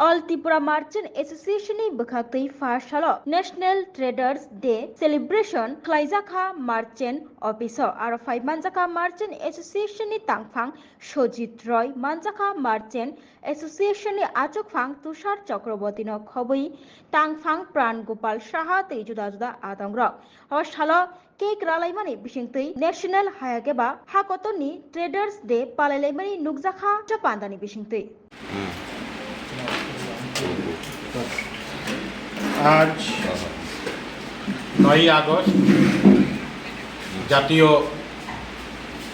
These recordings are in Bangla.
All Tripura Merchant Association ni bwkhaktai Farsalo National Traders Day Celebration Khlaijaka Merchant Office aro Phai Manjaka Merchant Association ni tangphang Sojit Roy Manjaka Merchant Association ni achukphang Tushar Chakraborty no khobui tangphang Pran Gopal Saha tei juda juda adangrok o salo cake ralaimani bisingtui National Hayageba Hakotoni Traders Day palailaimani nukjakha Japandani bisingtui আজ 9 আগস্ট জাতীয়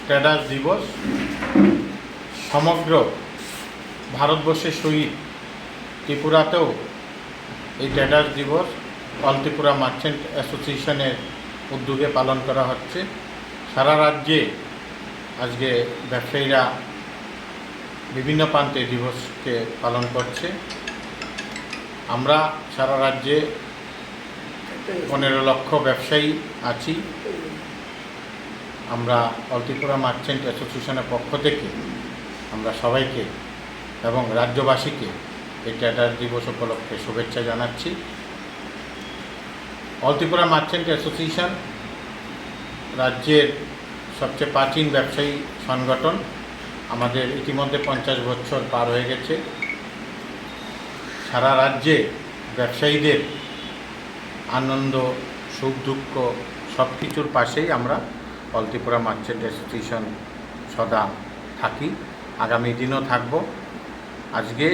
ট্রেডার্স দিবস। সমগ্র ভারতবর্ষের সহিত ত্রিপুরাতেও এই ট্রেডার্স দিবস অল ত্রিপুরা মার্চেন্ট অ্যাসোসিয়েশনের উদ্যোগে পালন করা হচ্ছে। সারা রাজ্যে আজকে ব্যবসায়ীরা বিভিন্ন প্রান্তে দিবসকে পালন করছে। আমরা সারা রাজ্যে 15 লক্ষ ব্যবসায়ী আছি। আমরা অল ত্রিপুরা মার্চেন্ট অ্যাসোসিয়েশনের পক্ষ থেকে আমরা সবাইকে এবং রাজ্যবাসীকে এই ট্রেডার্স দিবস উপলক্ষে শুভেচ্ছা জানাচ্ছি। অল ত্রিপুরা মার্চেন্ট অ্যাসোসিয়েশন রাজ্যের সবচেয়ে প্রাচীন ব্যবসায়ী সংগঠন। আমাদের ইতিমধ্যে 50 বছর পার হয়ে গেছে। সারা রাজ্যে ব্যবসায়ীদের আনন্দ সুখ দুঃখ সব কিছুর পাশেই আমরা অল ত্রিপুরা মার্চেন্ট অ্যাসোসিয়েশন সদা থাকি, আগামী দিনও থাকব। আজকে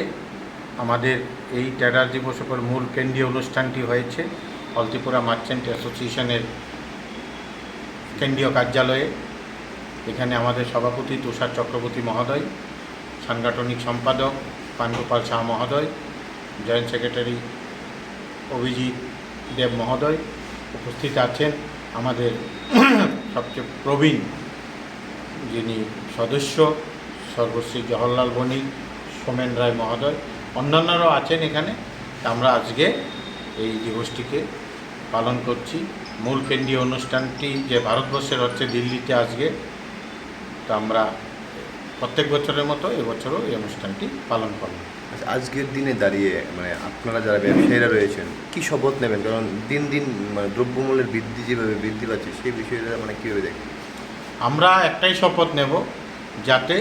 আমাদের এই ট্রেডার্স দিবস উপর মূল কেন্দ্রীয় অনুষ্ঠানটি হয়েছে অল ত্রিপুরা মার্চেন্ট অ্যাসোসিয়েশনের কেন্দ্রীয় কার্যালয়ে। এখানে আমাদের সভাপতি তুষার চক্রবর্তী মহোদয়, সাংগঠনিক সম্পাদক পানগোপাল শাহ মহোদয়, জয়েন্ট সেক্রেটারি অভিজিৎ দেব মহোদয় উপস্থিত আছেন। আমাদের সবচেয়ে প্রবীণ যিনি সদস্য সর্বশ্রী জওহরলাল বণিক, সোমেন রায় মহোদয়, অন্যান্যরাও আছেন এখানে। আমরা আজকে এই দিবসটিকে পালন করছি। মূল কেন্দ্রীয় অনুষ্ঠানটি যে ভারতবর্ষের হচ্ছে দিল্লিতে আজকে, তো আমরা প্রত্যেক বছরের মতো এবছরও এই অনুষ্ঠানটি পালন করব। আচ্ছা, আজকের দিনে দাঁড়িয়ে মানে আপনারা যারা ব্যবসায়ীরা রয়েছেন কি শপথ নেবেন? কারণ দিন দিন মানে দ্রব্যমূল্যের বৃদ্ধি যেভাবে বৃদ্ধি পাচ্ছে সেই বিষয়টা মানে কীভাবে দেখেন? আমরা একটাই শপথ নেব, যাতে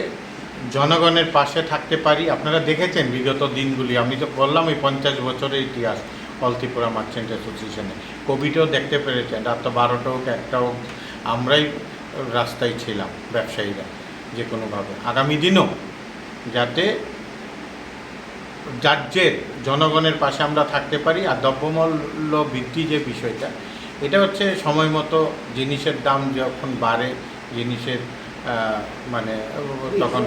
জনগণের পাশে থাকতে পারি। আপনারা দেখেছেন বিগত দিনগুলি, আমি তো বললাম এই 50 বছরের ইতিহাস অল ত্রিপুরা মার্চেন্ট অ্যাসোসিয়েশনে। কোভিডও দেখতে পেরেছেন, রাত 12টা হোক 1টা হোক আমরাই রাস্তায় ছিলাম ব্যবসায়ীরা যে কোনোভাবে। আগামী দিনও যাতে রাজ্যের জনগণের পাশে আমরা থাকতে পারি। আর দ্রব্যমূল্য বৃদ্ধি যে বিষয়টা, এটা হচ্ছে সময় মতো জিনিসের দাম যখন বাড়ে, জিনিসের মানে তখন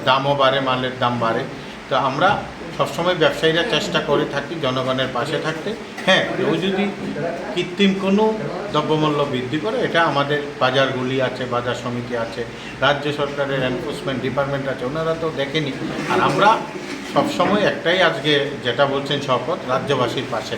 দামও বাড়ে, মালের দাম বাড়ে। তো আমরা সবসময় ব্যবসায়ীরা চেষ্টা করে থাকি জনগণের পাশে থাকতে। হ্যাঁ, কেউ যদি কৃত্রিম কোনো দ্রব্যমূল্য বৃদ্ধি করে, এটা আমাদের বাজারগুলি আছে, বাজার সমিতি আছে, রাজ্য সরকারের এনফোর্সমেন্ট ডিপার্টমেন্ট আছে, ওনারা তো দেখেনি। আর আমরা সবসময় একটাই আজকে যেটা বলছেন শপথ, রাজ্যবাসীর পাশে